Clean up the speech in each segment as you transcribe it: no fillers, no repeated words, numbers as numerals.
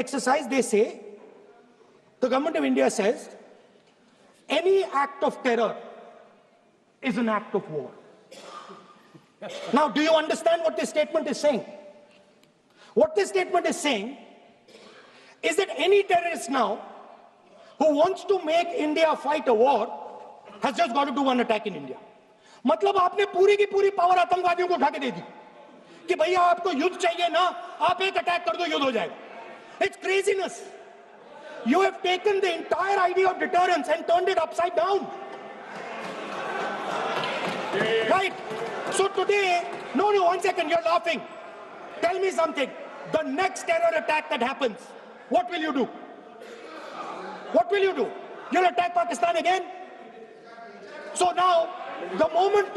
exercise, they say, the government of India says, any act of terror is an act of war. Now, do you understand what this statement is saying? What this statement is saying is that any terrorist now who wants to make India fight a war has just got to do one attack in India. मतलब आपने पूरी की पूरी power आतंकवादियों को उठा के दे दी कि भैया आपको युद्ध चाहिए ना, आप एक अटैक कर दो, युद्ध हो जाएगा. It's craziness. You have taken the entire idea of deterrence and turned it upside down. Right? So today, no, one second, you're laughing. Tell me something. The next terror attack that happens, what will you do? What will you do? You'll attack Pakistan again? So now, the moment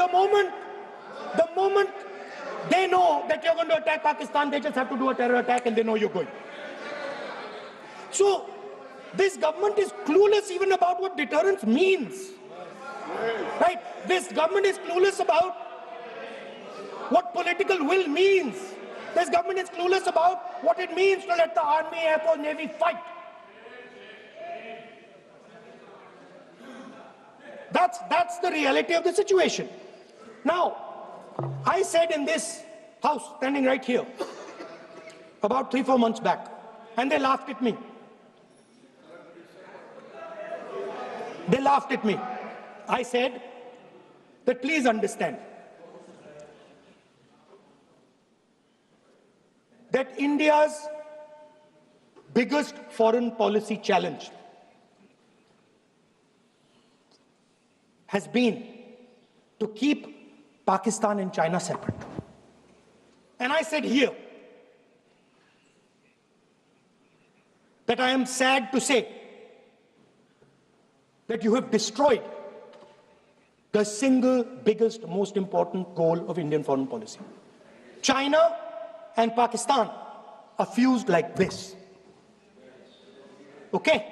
they know that you're going to attack Pakistan, they just have to do a terror attack and they know you're going. So, this government is clueless even about what deterrence means. Right? This government is clueless about what political will means. This government is clueless about what it means to let the Army, Air Force, Navy fight. That's the reality of the situation. Now, I said in this house, standing right here, about 3-4 months back, and they laughed at me. They laughed at me. I said that please understand that India's biggest foreign policy challenge has been to keep Pakistan and China separate. And I said here that I am sad to say that you have destroyed the single biggest, most important goal of Indian foreign policy. China and Pakistan are fused like this. Okay?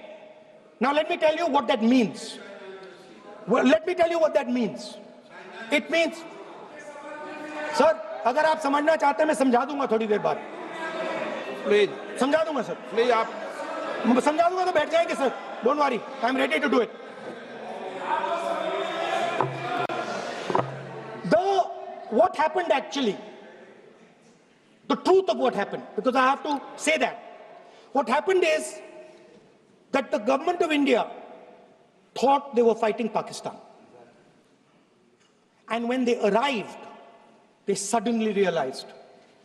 Now let me tell you what that means. Well, let me tell you what that means. It means, sir, अगर आप समझना चाहते हैं मैं समझा दूंगा थोड़ी देर बाद. Please. समझा दूंगा सर. Please आप समझा दूंगा तो बैठ जाएंगे sir. Don't worry, I'm ready to do it. What happened actually, the truth of what happened, because I have to say that. What happened is that the government of India thought they were fighting Pakistan. And when they arrived, they suddenly realized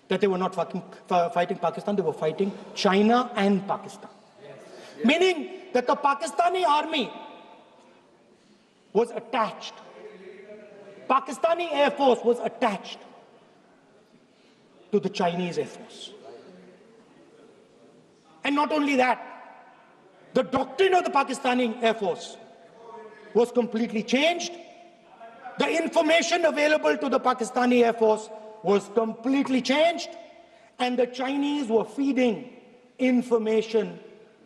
that they were not fighting Pakistan, they were fighting China and Pakistan. Yes. Meaning that the Pakistani army was attached. Pakistani Air Force was attached to the Chinese Air Force. And not only that, the doctrine of the Pakistani Air Force was completely changed. The information available to the Pakistani Air Force was completely changed. And the Chinese were feeding information,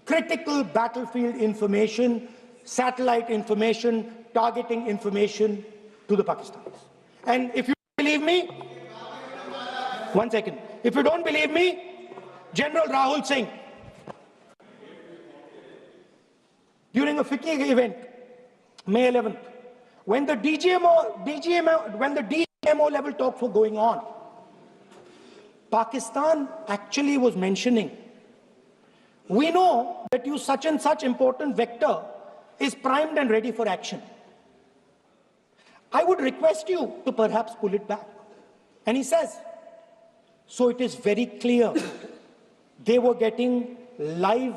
critical battlefield information, satellite information, targeting information to the Pakistanis. And if you believe me, one second. If you don't believe me, General Rahul Singh, during a FICCI event, May 11th, when the DGMO level talks were going on, Pakistan actually was mentioning, we know that you such and such important vector is primed and ready for action. I would request you to perhaps pull it back. And he says, so it is very clear they were getting live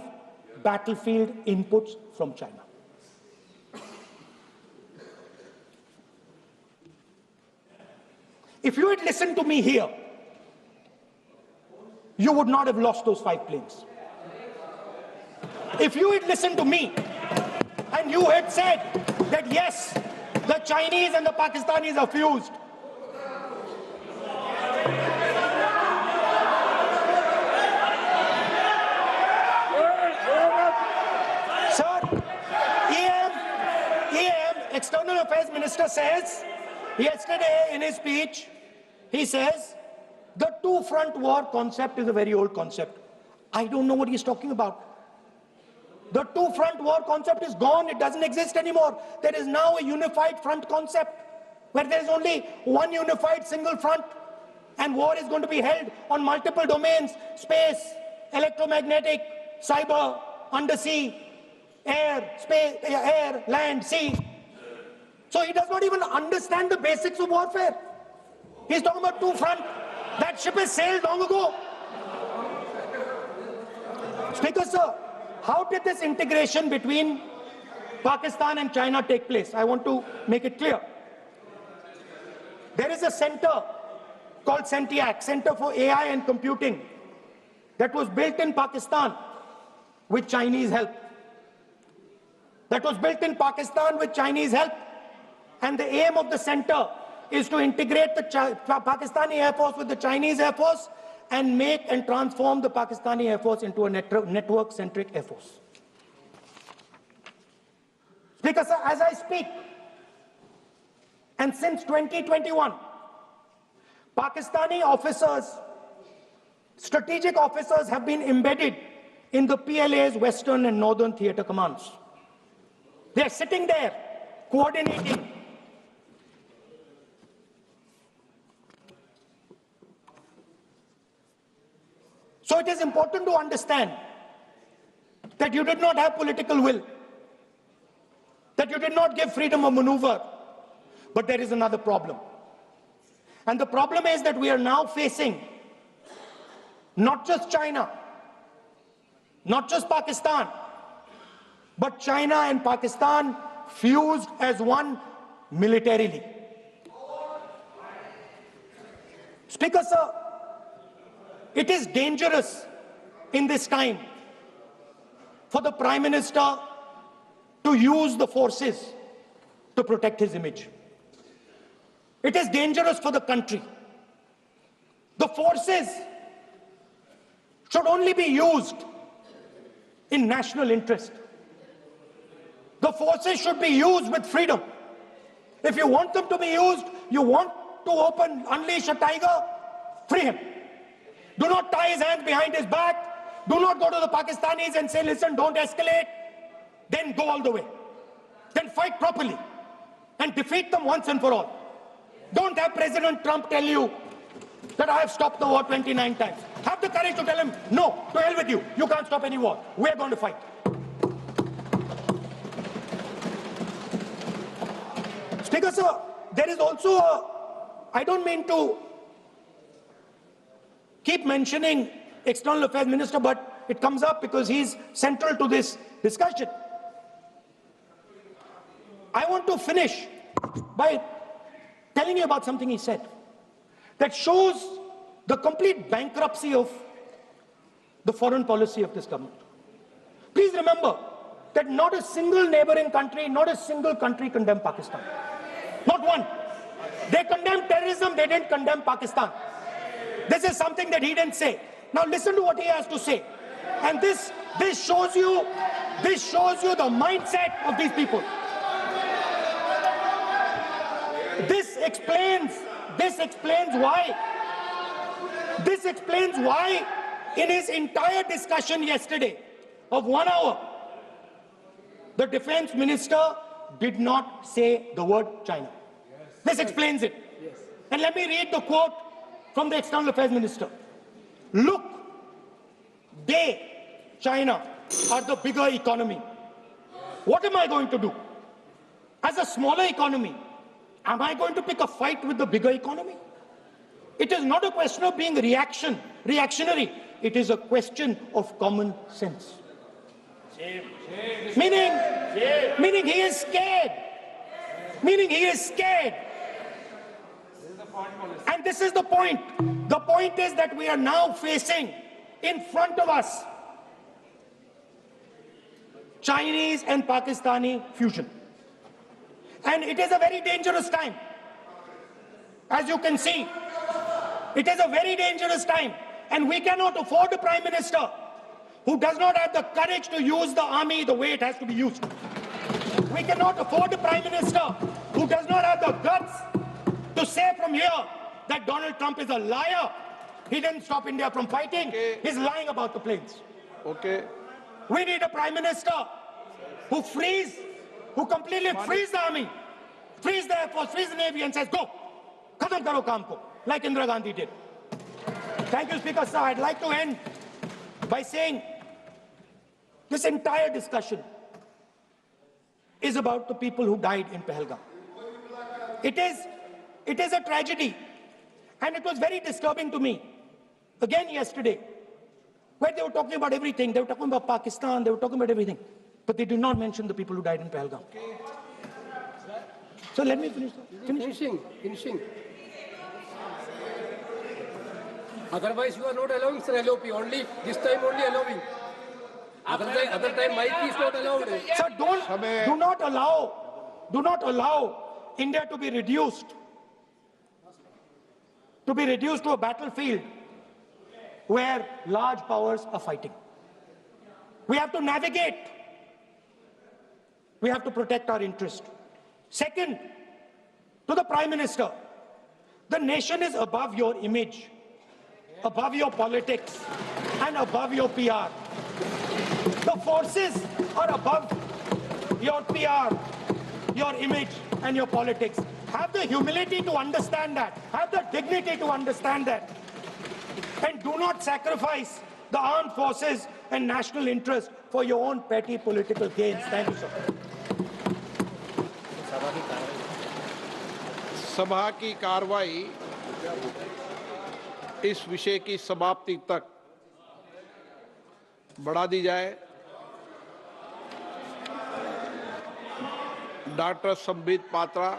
battlefield inputs from China. If you had listened to me here, you would not have lost those 5 planes. If you had listened to me and you had said that yes, the Chinese and the Pakistanis are fused. Sir, EM, External Affairs Minister says, yesterday in his speech, he says, the two-front war concept is a very old concept. I don't know what he's talking about. The two-front war concept is gone. It doesn't exist anymore. There is now a unified front concept where there is only one unified single front, and war is going to be held on multiple domains: space, electromagnetic, cyber, undersea, air, space, air, land, sea. So he does not even understand the basics of warfare. He's talking about two front. That ship has sailed long ago. Speaker, sir, how did this integration between Pakistan and China take place? I want to make it clear. There is a center called CENTIAC, Center for AI and Computing, that was built in Pakistan with Chinese help. That was built in Pakistan with Chinese help. And the aim of the center is to integrate the Pakistani Air Force with the Chinese Air Force and make and transform the Pakistani Air Force into a network-centric Air Force. Speaker, sir, as I speak, and since 2021, Pakistani officers, strategic officers, have been embedded in the PLA's Western and Northern Theatre Commands. They are sitting there, coordinating. So it is important to understand that you did not have political will, that you did not give freedom of maneuver, but there is another problem. And the problem is that we are now facing not just China, not just Pakistan, but China and Pakistan fused as one militarily. Speaker, sir, it is dangerous in this time for the Prime Minister to use the forces to protect his image. It is dangerous for the country. The forces should only be used in national interest. The forces should be used with freedom. If you want them to be used, you want to unleash a tiger, free him. Do not tie his hands behind his back. Do not go to the Pakistanis and say, listen, don't escalate. Then go all the way. Then fight properly and defeat them once and for all. Don't have President Trump tell you that I have stopped the war 29 times. Have the courage to tell him, no, to hell with you. You can't stop any war. We're going to fight. Speaker, sir, there is also I don't mean to keep mentioning External Affairs Minister, but it comes up because he's central to this discussion. I want to finish by telling you about something he said that shows the complete bankruptcy of the foreign policy of this government. Please remember that not a single neighboring country, not a single country condemned Pakistan. Not one. They condemned terrorism, they didn't condemn Pakistan. This is something that he didn't say. Now listen to what he has to say. And this shows you the mindset of these people. This explains why in his entire discussion yesterday of 1 hour, the defense minister did not say the word China. This explains it. And let me read the quote from the External Affairs Minister. Look, China, are the bigger economy. What am I going to do? As a smaller economy, am I going to pick a fight with the bigger economy? It is not a question of being reactionary. It is a question of common sense. Meaning he is scared. And this is the point. The point is that we are now facing in front of us Chinese and Pakistani fusion. And it is a very dangerous time. As you can see, it is a very dangerous time. And we cannot afford a Prime Minister who does not have the courage to use the army the way it has to be used. We cannot afford a Prime Minister who does not have the guts to say from here that Donald Trump is a liar He didn't stop India from fighting. Okay. He's lying about the planes. Okay. We need a prime minister who completely frees the army, frees the air force, frees the navy, and says, go, khatam karo kaam ko, like Indira Gandhi did. Thank you, Speaker, sir. I'd like to end by saying this entire discussion is about the people who died in Pahalgam. It is a tragedy, and it was very disturbing to me, again yesterday, where they were talking about everything. They were talking about Pakistan, they were talking about everything, but they did not mention the people who died in Pahalgam. So let me finish. Finishing. Otherwise, you are not allowing, sir, LOP. Only this time, only allowing. Other time, mic is not allowed. Sir, do not allow India to be reduced to a battlefield where large powers are fighting. We have to navigate. We have to protect our interest. Second, to the Prime Minister, the nation is above your image, above your politics, and above your PR. The forces are above your PR, your image, and your politics. Have the humility to understand that. Have the dignity to understand that. And do not sacrifice the armed forces and national interest for your own petty political gains. Thank you, sir. सभा की कार्रवाई इस विषय की समाप्ति तक बढ़ा दी जाए। डॉक्टर संबित पात्रा